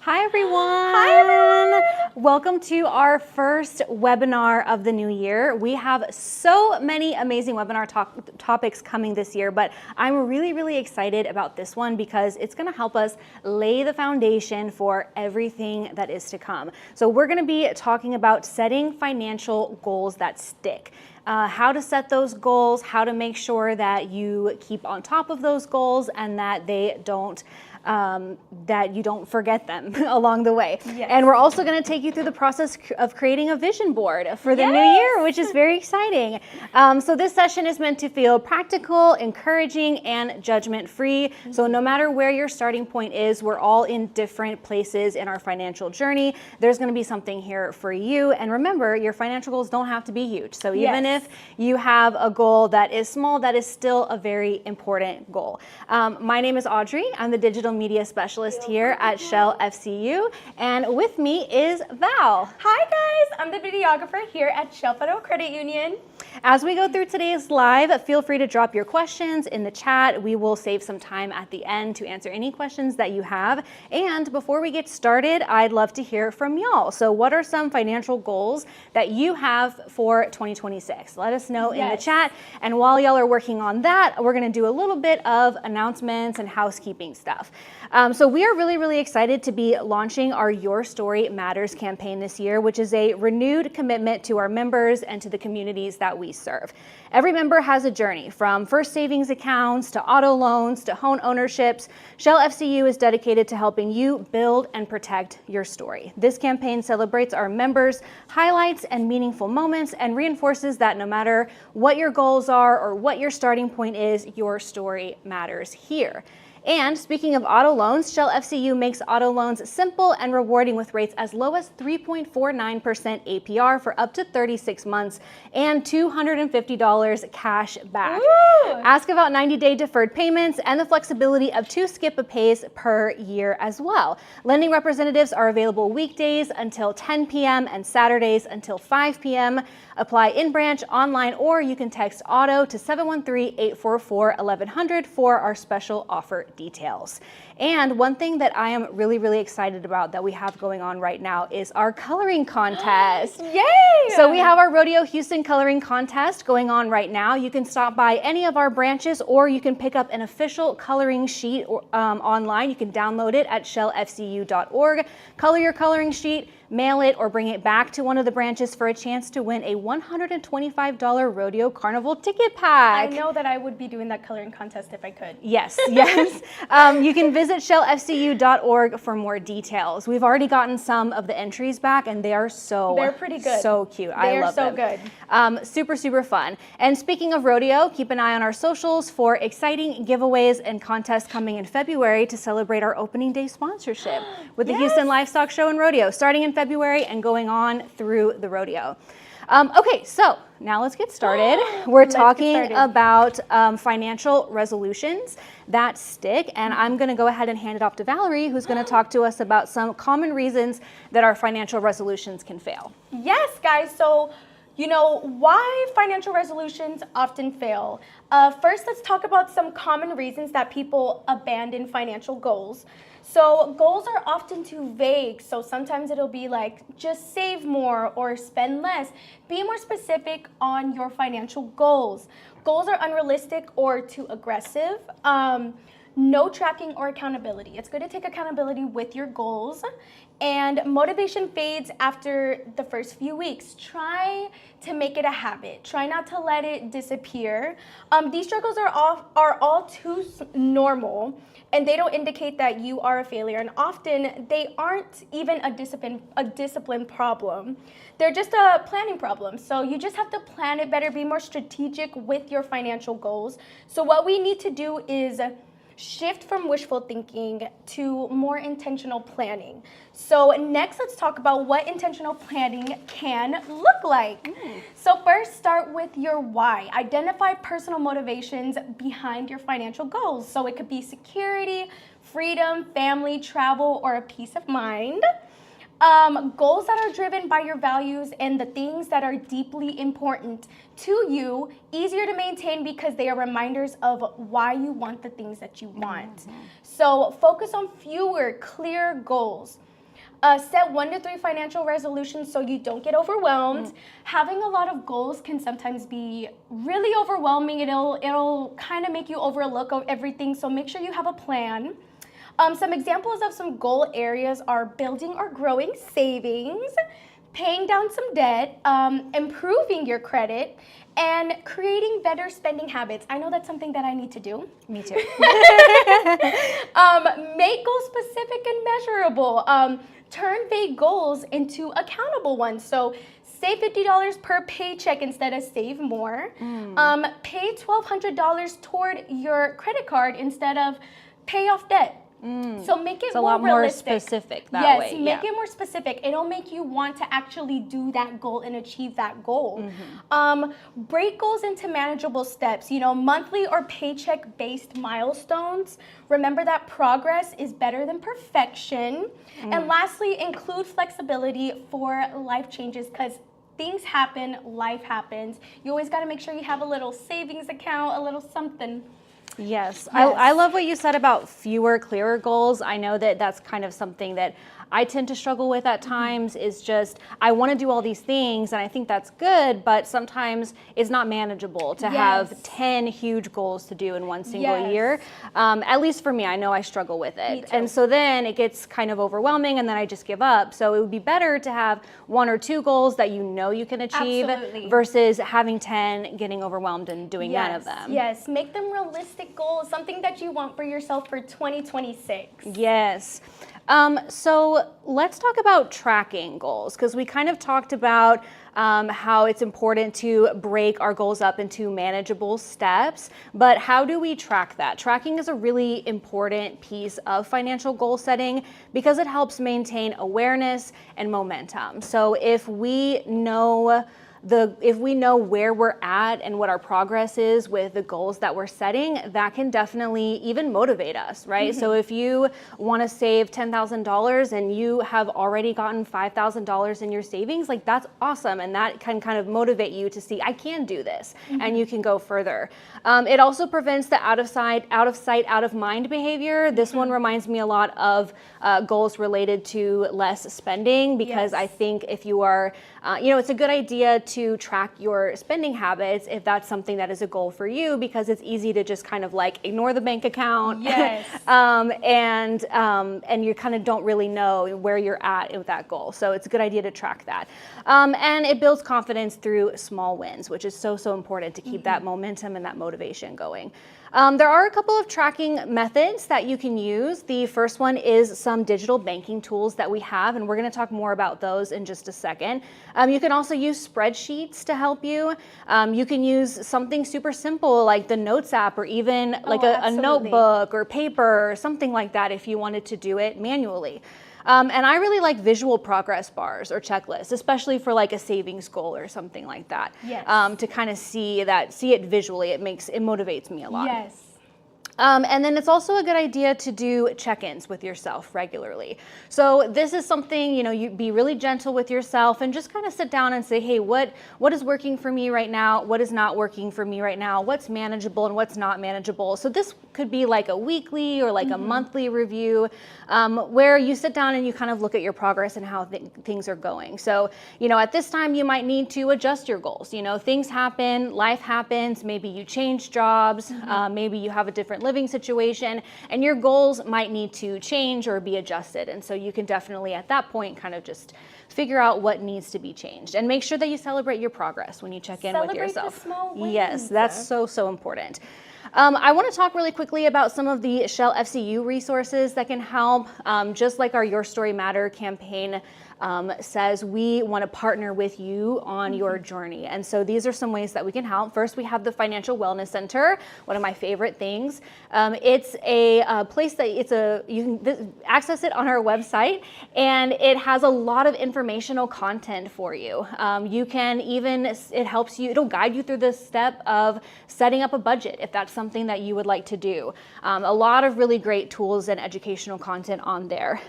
Hi everyone! Hi everyone! Welcome to our first webinar of the new year. We have so many amazing webinar topics coming this year, but I'm really excited about this one because it's going to help us lay the foundation for everything that is to come. So we're going to be talking about setting financial goals that stick. How to set those goals, how to make sure that you keep on top of those goals and that they don't that you don't forget them along the way. Yes. And we're also going to take you through the process of creating a vision board for the new year, which is very exciting. So this session is meant to feel practical, encouraging, and judgment-free. So no matter where your starting point is, we're all in different places in our financial journey. There's going to be something here for you. And remember, your financial goals don't have to be huge. So even if you have a goal that is small, that is still a very important goal. My name is Audrey. I'm the digital media specialist here at Shell FCU, and with me is Val. Hi guys, I'm the videographer here at Shell Federal Credit Union. As we go through today's live, feel free to drop your questions in the chat. We will save some time at the end to answer any questions that you have. And before we get started, I'd love to hear from y'all. So what are some financial goals that you have for 2026? Let us know in the chat. And while y'all are working on that, we're going to do a little bit of announcements and housekeeping stuff. So we are really excited to be launching our Your Story Matters campaign this year, which is a renewed commitment to our members and to the communities that we serve. Every member has a journey, from first savings accounts to auto loans to home ownerships. Shell FCU is dedicated to helping you build and protect your story. This campaign celebrates our members' highlights and meaningful moments and reinforces that no matter what your goals are or what your starting point is, your story matters here. And speaking of auto loans, Shell FCU makes auto loans simple and rewarding with rates as low as 3.49% APR for up to 36 months and $250 cash back. Woo! Ask about 90-day deferred payments and the flexibility of 2 skip-a-pays per year as well. Lending representatives are available weekdays until 10 p.m. and Saturdays until 5 p.m. Apply in branch, online, or you can text AUTO to 713-844-1100 for our special offer details. And one thing that I am really excited about that we have going on right now is our coloring contest. Yay! So we have our Rodeo Houston coloring contest going on right now. You can stop by any of our branches or you can pick up an official coloring sheet online. You can download it at shellfcu.org. Color your coloring sheet, mail it, or bring it back to one of the branches for a chance to win a $125 Rodeo Carnival ticket pack. I know that I would be doing that coloring contest if I could. Yes. You can visit shellfcu.org for more details. We've already gotten some of the entries back and they're pretty good. So cute. I love them. They are so good. Super fun. And speaking of rodeo, keep an eye on our socials for exciting giveaways and contests coming in February to celebrate our opening day sponsorship with the Houston Livestock Show and Rodeo, starting in February and going on through the rodeo. Okay, so now let's get started. We're talking about financial resolutions that stick, and I'm going to go ahead and hand it off to Valerie, who's going to talk to us about some common reasons that our financial resolutions can fail. Yes, guys. So, you know, why financial resolutions often fail. First, let's talk about some common reasons that people abandon financial goals. So goals are often too vague. So sometimes it'll be like, just save more or spend less. Be more specific on your financial goals. Goals are unrealistic or too aggressive. No tracking or accountability. It's good to take accountability with your goals. And motivation fades after the first few weeks. Try to make it a habit. Try not to let it disappear. These struggles are all too normal, and they don't indicate that you are a failure. And often they aren't even a discipline problem. They're just a planning problem. So you just have to plan it better, be more strategic with your financial goals. So what we need to do is shift from wishful thinking to more intentional planning. So next, let's talk about what intentional planning can look like. So first, start with your why. Identify personal motivations behind your financial goals. So it could be security, freedom, family, travel, or a peace of mind. Goals that are driven by your values and the things that are deeply important to you, easier to maintain because they are reminders of why you want the things that you want. So focus on fewer, clear goals. Set 1 to 3 financial resolutions so you don't get overwhelmed. Having a lot of goals can sometimes be really overwhelming. It'll kind of make you overlook everything, so make sure you have a plan. Some examples of some goal areas are building or growing savings, paying down some debt, improving your credit, and creating better spending habits. I know that's something that I need to do. Me too. Make goals specific and measurable. Turn vague goals into accountable ones. So save $50 per paycheck instead of save more. Pay $1,200 toward your credit card instead of pay off debt. So make it a lot more specific that way. Yes, make it more specific. It'll make you want to actually do that goal and achieve that goal. Break goals into manageable steps, monthly or paycheck-based milestones. Remember that progress is better than perfection. And lastly, include flexibility for life changes, because things happen, life happens. You always got to make sure you have a little savings account, a little something. Yes. I love what you said about fewer, clearer goals. I know that that's kind of something that I tend to struggle with at times, is just, I want to do all these things and I think that's good, but sometimes it's not manageable to have 10 huge goals to do in one single year. At least for me, I know I struggle with it. And so then it gets kind of overwhelming and then I just give up. So it would be better to have 1 or 2 goals that you know you can achieve versus having 10, getting overwhelmed and doing none of them. Yes, make them realistic goals, something that you want for yourself for 2026. Yes. So let's talk about tracking goals, because we kind of talked about how it's important to break our goals up into manageable steps, but how do we track that? Tracking is a really important piece of financial goal setting because it helps maintain awareness and momentum. So if we know where we're at and what our progress is with the goals that we're setting, that can definitely even motivate us, right? So if you want to save $10,000 and you have already gotten $5,000 in your savings, like that's awesome. And that can kind of motivate you to see, I can do this, and you can go further. It also prevents the out of sight, out of mind behavior. This one reminds me a lot of goals related to less spending, because I think if you are, it's a good idea to track your spending habits if that's something that is a goal for you, because it's easy to just kind of like ignore the bank account. And you kind of don't really know where you're at with that goal. So it's a good idea to track that. And it builds confidence through small wins, which is so important to keep that momentum and that motivation going. There are a couple of tracking methods that you can use. The first one is some digital banking tools that we have, and we're going to talk more about those in just a second. You can also use spreadsheets to help you. You can use something super simple like the Notes app, or even like a notebook or paper or something like that if you wanted to do it manually. And I really like visual progress bars or checklists, especially for like a savings goal or something like that. To kind of see it visually, it motivates me a lot. And then it's also a good idea to do check-ins with yourself regularly. So this is something, you be really gentle with yourself and just kind of sit down and say, hey, what is working for me right now? What is not working for me right now? What's manageable and what's not manageable? So this could be like a weekly or like a monthly review, where you sit down and you kind of look at your progress and how things are going. So, at this time you might need to adjust your goals. Things happen, life happens, maybe you change jobs, maybe you have a different living situation, and your goals might need to change or be adjusted. And so you can definitely at that point kind of just figure out what needs to be changed, and make sure that you celebrate your progress when you check in with yourself. The small wins. Yes, that's so important. I want to talk really quickly about some of the Shell FCU resources that can help. Just like our Your Story Matter campaign says, we want to partner with you on your journey. And so these are some ways that we can help. First, we have the Financial Wellness Center, one of my favorite things. It's a place that you can access it on our website, and it has a lot of informational content for you. It'll guide you through the step of setting up a budget if that's something that you would like to do. A lot of really great tools and educational content on there.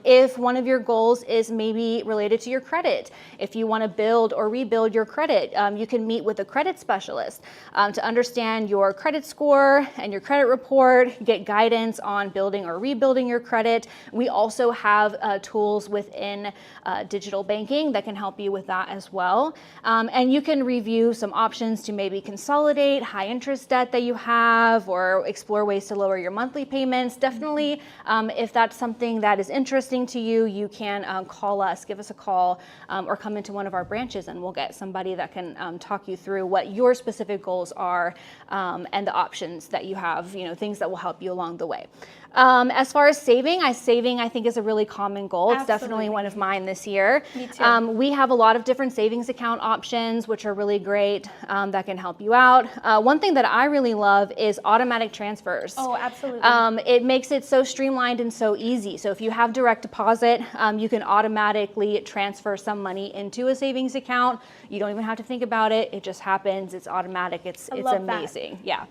If one of your goals is maybe be related to your credit. If you want to build or rebuild your credit, you can meet with a credit specialist to understand your credit score and your credit report, get guidance on building or rebuilding your credit. We also have tools within digital banking that can help you with that as well. And you can review some options to maybe consolidate high interest debt that you have or explore ways to lower your monthly payments. Definitely, if that's something that is interesting to you, you can call us, give us a call, or come into one of our branches and we'll get somebody that can talk you through what your specific goals are and the options that you have, things that will help you along the way. As far as saving, I think is a really common goal. It's definitely one of mine this year. Me too. We have a lot of different savings account options, which are really great, that can help you out. One thing that I really love is automatic transfers. Oh, absolutely. It makes it so streamlined and so easy. So if you have direct deposit, you can automatically transfer some money into a savings account. You don't even have to think about it. It just happens. It's automatic. It's amazing. Yeah.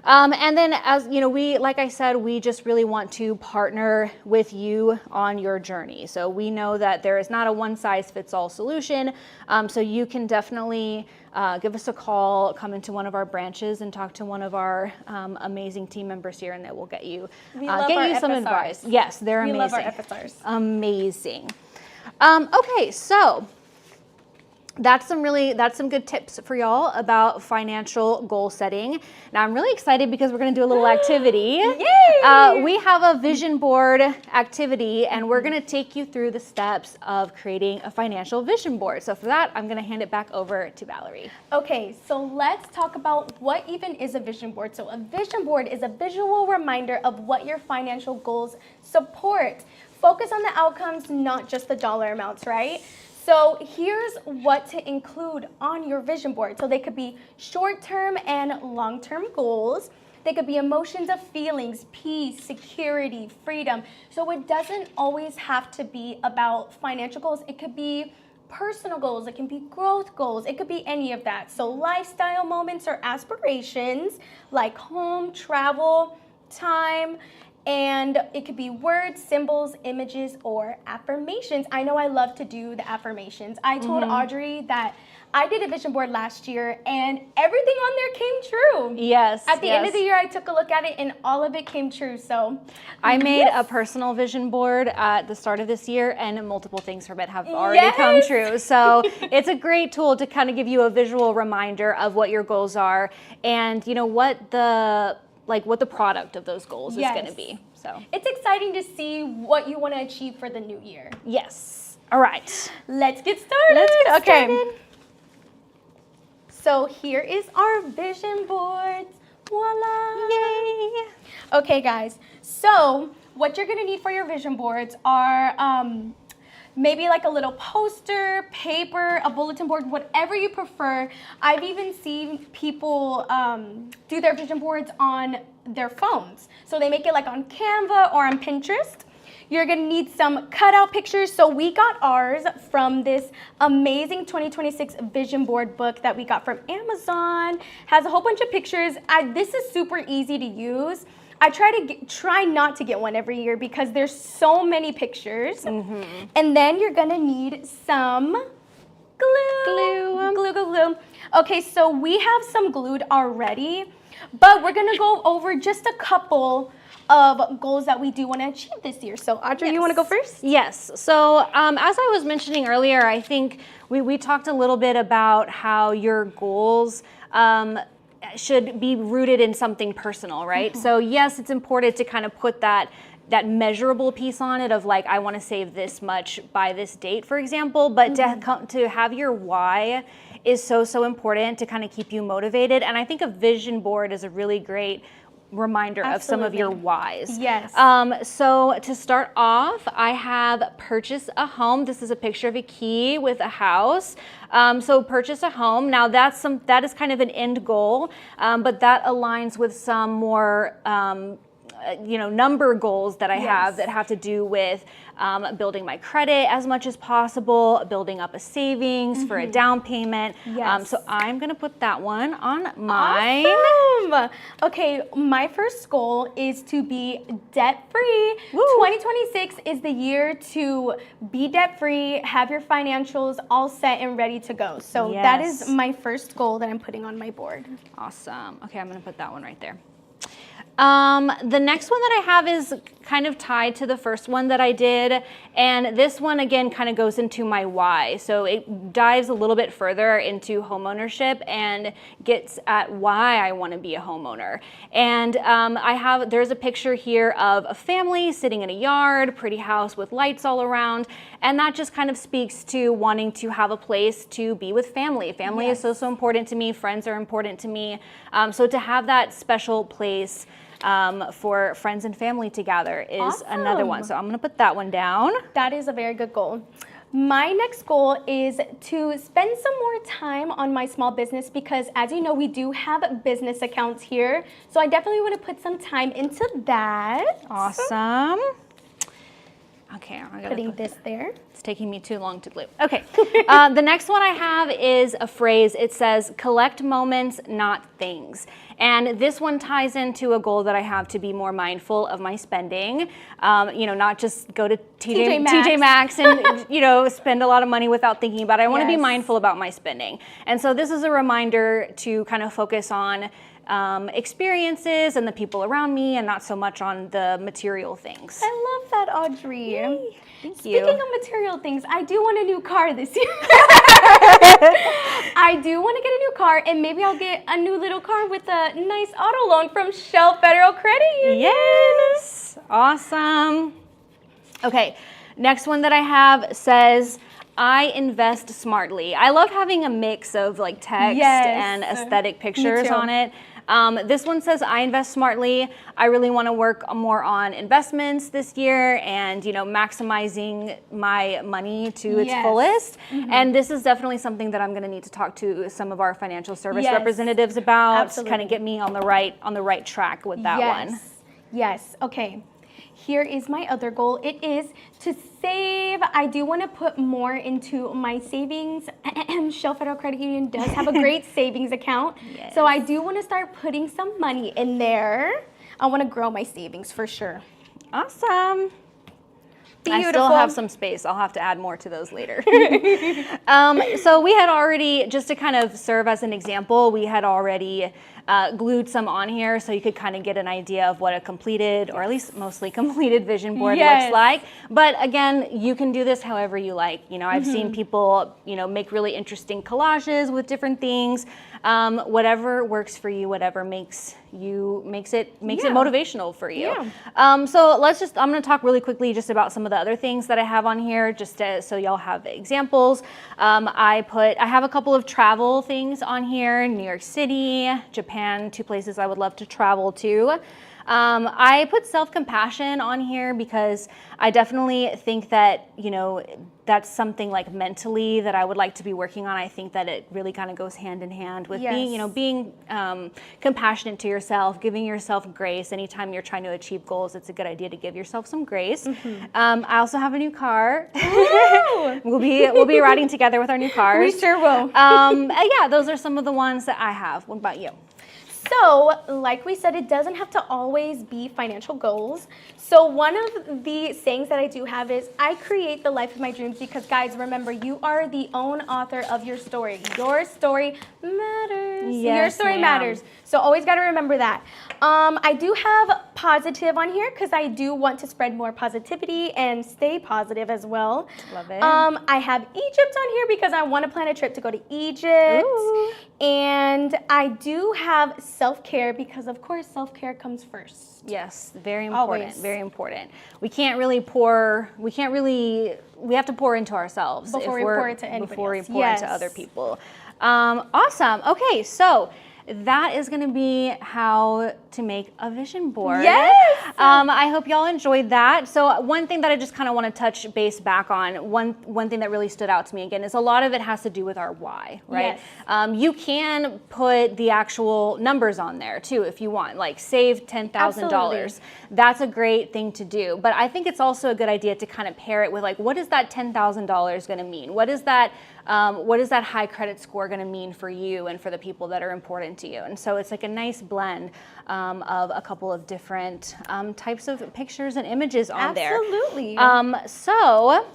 And then as like I said, we just really want to partner with you on your journey. So we know that there is not a one size fits all solution. So you can definitely give us a call, come into one of our branches and talk to one of our amazing team members here, and that will get you some FSRs. advice. Yes, they're amazing. We love our FSRs. Amazing. Okay, so that's some good tips for y'all about financial goal setting. Now I'm really excited because we're going to do a little activity. Yay! We have a vision board activity, and we're going to take you through the steps of creating a financial vision board. So for that, I'm going to hand it back over to Valerie. Okay, so let's talk about what even is a vision board. So a vision board is a visual reminder of what your financial goals support. Focus on the outcomes, not just the dollar amounts, right? So here's what to include on your vision board. So they could be short-term and long-term goals. They could be emotions of feelings, peace, security, freedom. So it doesn't always have to be about financial goals. It could be personal goals. It can be growth goals. It could be any of that. So lifestyle moments or aspirations like home, travel, time, and it could be words, symbols, images, or affirmations. I know I love to do the affirmations. I told Audrey that I did a vision board last year and everything on there came true. Yes. At the end of the year, I took a look at it and all of it came true. So I made a personal vision board at the start of this year, and multiple things from it have already come true. So it's a great tool to kind of give you a visual reminder of what your goals are and what the product of those goals is going to be. So it's exciting to see what you want to achieve for the new year. Yes. All right. Let's get started. Okay. So here is our vision board. Voila. Yay. Okay, guys. So what you're going to need for your vision boards are maybe like a little poster, paper, a bulletin board, whatever you prefer. I've even seen people do their vision boards on their phones. So they make it like on Canva or on Pinterest. You're gonna need some cutout pictures. So we got ours from this amazing 2026 vision board book that we got from Amazon. Has a whole bunch of pictures. This is super easy to use. I try not to get one every year because there's so many pictures. And then you're gonna need some glue. Okay, so we have some glued already, but we're gonna go over just a couple of goals that we do want to achieve this year. So Audrey, you want to go first? Yes. So as I was mentioning earlier, I think we talked a little bit about how your goals should be rooted in something personal, right? So yes, it's important to kind of put that measurable piece on it of like, I want to save this much by this date, for example, but to have your why is so important to kind of keep you motivated. And I think a vision board is a really great reminder of some of your whys. Yes. So to start off, I have purchase a home. This is a picture of a key with a house. So purchase a home. Now that is kind of an end goal, but that aligns with some more number goals that I have that have to do with building my credit as much as possible, building up a savings for a down payment. So I'm gonna put that one on mine. Awesome. Okay, my first goal is to be debt-free. 2026 is the year to be debt-free, have your financials all set and ready to go. So that is my first goal that I'm putting on my board. Awesome. Okay, I'm gonna put that one right there. The next one that I have is kind of tied to the first one that I did, and this one again kind of goes into my why. So it dives a little bit further into homeownership and gets at why I want to be a homeowner. And there's a picture here of a family sitting in a yard, pretty house with lights all around, and that just kind of speaks to wanting to have a place to be with family. Family is so important to me. Friends are important to me. So to have that special place for friends and family to gather is another one. So I'm gonna put that one down. That is a very good goal. My next goal is to spend some more time on my small business because, as you know, we do have business accounts here. So I definitely want to put some time into that. Awesome. Okay, I'm putting this there. It's taking me too long to glue. Okay, the next one I have is a phrase. It says, collect moments, not things. And this one ties into a goal that I have to be more mindful of my spending. Not just go to TJ Maxx and, spend a lot of money without thinking about it. I want to be mindful about my spending. And so this is a reminder to kind of focus on experiences and the people around me and not so much on the material things. I love that, Audrey. Yay. Thank you. Speaking of material things, I do want a new car this year. I do want to get a new car, and maybe I'll get a new little car with a nice auto loan from Shell Federal Credit Union. Yes, awesome. Okay, next one that I have says, I invest smartly. I love having a mix of like text and aesthetic pictures on it. This one says, I invest smartly. I really want to work more on investments this year and, maximizing my money to its fullest. And this is definitely something that I'm going to need to talk to some of our financial service representatives about to kind of get me on the right track with that one. Yes. Okay. Here is my other goal. It is to save. I do want to put more into my savings. Shell Federal Credit Union does have a great savings account. So I do want to start putting some money in there. I want to grow my savings for sure. Awesome. Beautiful. I still have some space. I'll have to add more to those later. So we had already, just to kind of serve as an example, we had already glued some on here so you could kind of get an idea of what a completed, or at least mostly completed vision board looks like. But again, you can do this however you like. I've seen people, make really interesting collages with different things. Whatever works for you, whatever makes it motivational for you. So I'm going to talk really quickly just about some of the other things that I have on here, just so y'all have examples. I have a couple of travel things on here: New York City, Japan, 2 places I would love to travel to. I put self-compassion on here because I definitely think that, that's something like mentally that I would like to be working on. I think that it really kind of goes hand in hand with being compassionate to yourself, giving yourself grace. Anytime you're trying to achieve goals, it's a good idea to give yourself some grace. I also have a new car. We'll be riding together with our new cars. We sure will. Those are some of the ones that I have. What about you? So, like we said, it doesn't have to always be financial goals. So one of the sayings that I do have is, I create the life of my dreams, because guys, remember, you are the own author of your story. Your story matters. Your story matters. So always got to remember that. I do have positive on here because I do want to spread more positivity and stay positive as well. Love it. I have Egypt on here because I want to plan a trip to go to Egypt. Ooh. And I do have self-care because, of course, self-care comes first. Yes, very important. Always. Very important. We have to pour into ourselves before we pour into anybody before we else. pour into other people. Awesome. Okay, so that is going to be how to make a vision board. Yes! I hope y'all enjoyed that. So one thing that I just kind of want to touch base back on, one thing that really stood out to me again is a lot of it has to do with our why, right? Yes. You can put the actual numbers on there too if you want, like save $10,000. That's a great thing to do. But I think it's also a good idea to kind of pair it with like, what is that $10,000 going to mean? What is that high credit score going to mean for you and for the people that are important to you? And so it's like a nice blend of a couple of different types of pictures and images on there. Absolutely. So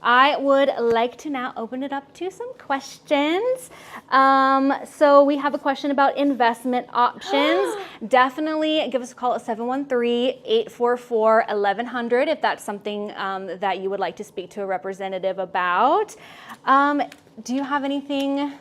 I would like to now open it up to some questions. So we have a question about investment options. Definitely give us a call at 713-844-1100 if that's something that you would like to speak to a representative about. Do you have anything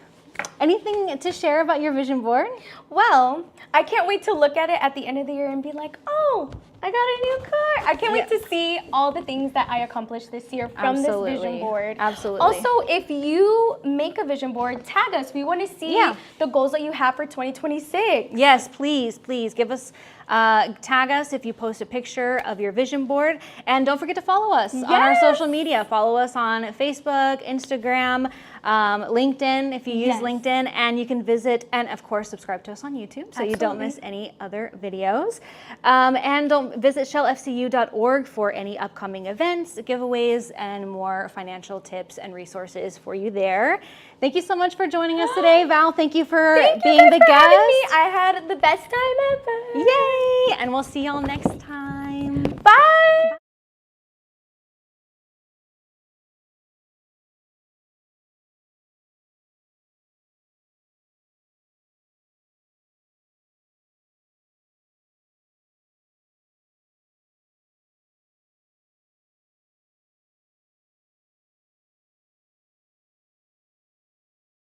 to share about your vision board? Well, I can't wait to look at it at the end of the year and be like, oh, I got a new car. I can't wait to see all the things that I accomplished this year from this vision board. Absolutely. Also, if you make a vision board, tag us. We want to see the goals that you have for 2026. Yes, please give us, tag us if you post a picture of your vision board. And don't forget to follow us on our social media. Follow us on Facebook, Instagram, LinkedIn if you use LinkedIn. And you can visit and, of course, subscribe to us on YouTube so you don't miss any other videos. And don't visit shellfcu.org for any upcoming events, giveaways, and more financial tips and resources for you there. Thank you so much for joining us today, Val. Thank you for being the guest. Having me. I had the best time ever. Yay! And we'll see y'all next time. Bye.